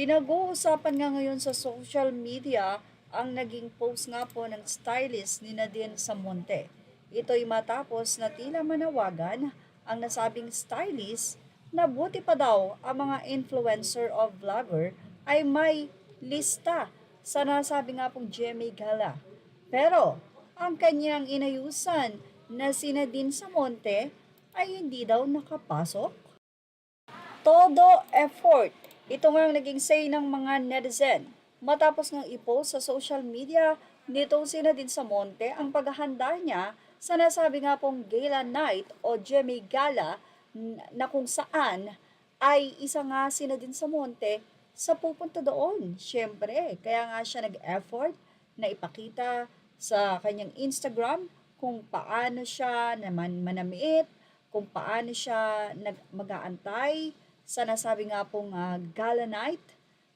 Pinag-uusapan nga ngayon sa social media ang naging post nga po ng stylist ni Nadine Samonte. Ito'y matapos na tila manawagan ang nasabing stylist na buti pa daw ang mga influencer o vlogger ay may lista sa nasabi nga pong GMA Gala. Pero ang kanyang inayusan na si Nadine Samonte ay hindi daw nakapasok. Todo effort. Ito nga ang naging say ng mga netizen. Matapos ngang i-post sa social media nitong si Nadine Samonte ang paghahanda niya sa nasabi nga pong gala night o GMA Gala na kung saan ay isa nga si Nadine Samonte sa pupunta doon. Siyempre, kaya nga siya nag-effort na ipakita sa kanyang Instagram kung paano siya naman manamit, kung paano siya mag-aantay sa nasabi nga pong gala night.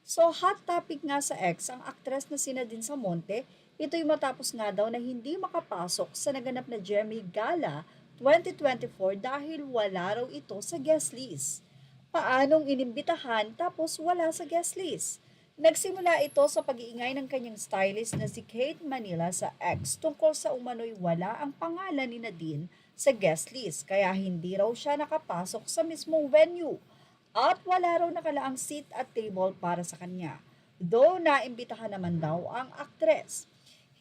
So hot topic nga sa X ang aktres na si Nadine Samonte, ito'y matapos nga daw na hindi makapasok sa naganap na GMA Gala 2024 dahil wala raw ito sa guest list. Paanong inimbitahan tapos wala sa guest list? Nagsimula ito sa pag-iingay ng kanyang stylist na si Kate Manila sa X tungkol sa umano'y wala ang pangalan ni Nadine sa guest list kaya hindi raw siya nakapasok sa mismong venue. At wala raw nakalaang seat at table para sa kanya. Though naimbitahan naman daw ang aktres.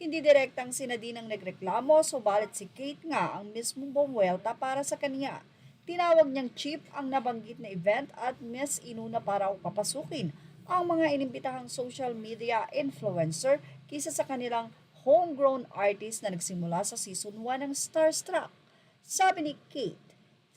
Hindi direktang si Nadine ang nagreklamo, subalit si Kate nga ang mismong bumuelta para sa kanya. Tinawag niyang cheap ang nabanggit na event at mas inuna para papasukin ang mga inimbitahang social media influencer kisa sa kanilang homegrown artist na nagsimula sa season 1 ng Starstruck. Sabi ni Kate,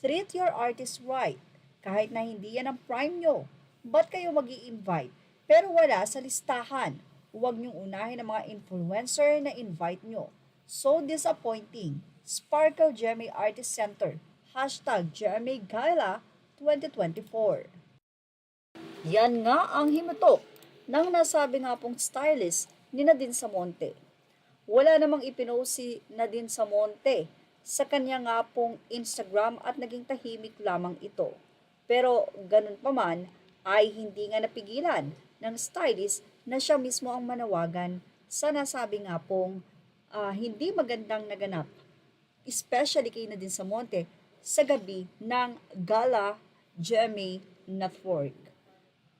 treat your artist right. Kahit na hindi yan ang prime nyo, ba't kayo mag-i-invite? Pero wala sa listahan. Huwag nyong unahin ang mga influencer na invite nyo. So disappointing. Sparkle GMA Artist Center. #GMA Gala 2024. Yan nga ang himutok ng nasabi nga pong stylist ni Nadine Samonte. Wala namang ipinost si Nadine Samonte sa kanya nga pong Instagram at naging tahimik lamang ito. Pero ganun pa man ay hindi nga napigilan ng stylist na siya mismo ang manawagan sa nasabi nga pong hindi magandang naganap, especially kay Nadine Samonte sa gabi ng Gala GMA Network.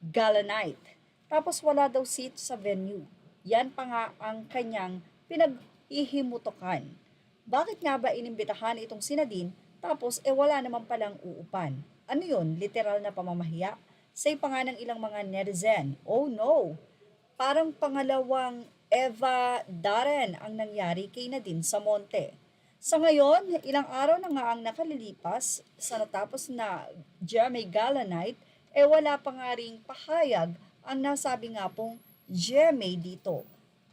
Gala night. Tapos wala daw seat sa venue. Yan pa nga ang kanyang pinaghihimutokan. Bakit nga ba inimbitahan itong si Nadine tapos wala naman palang uupan? Ano yun? Literal na pamamahiya? Say pa nga ng ilang mga netizen, oh no! Parang pangalawang Eva Darren ang nangyari kay Nadine Samonte. Sa ngayon, ilang araw na nga ang nakalilipas sa natapos na GMA Gala Night, wala pa nga ring pahayag ang nasabi nga pong GMA dito.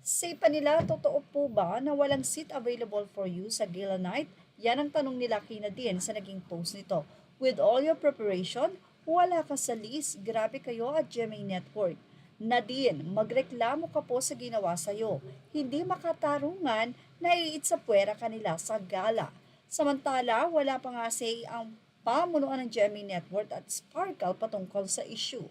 Say pa nila, totoo po ba na walang seat available for you sa Gala Night? Yan ang tanong nila kay Nadine sa naging post nito. With all your preparation, wala ka sa list. Grabe kayo at GMA Network. Nadine, magreklamo ka po sa ginawa sa'yo. Hindi makatarungan na iitsapwera kanila sa gala. Samantala, wala pa nga say ang pamunuan ng GMA Network at Sparkle patungkol sa issue.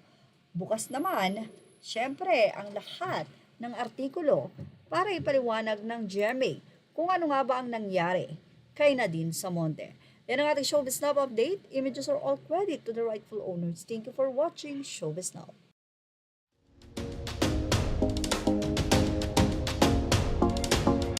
Bukas naman, syempre, ang lahat ng artikulo para ipaliwanag ng GMA kung ano nga ba ang nangyari kay Nadine Samonte. Yan ang ating Showbiz Now update. Images are all credit to the rightful owners. Thank you for watching Showbiz Now.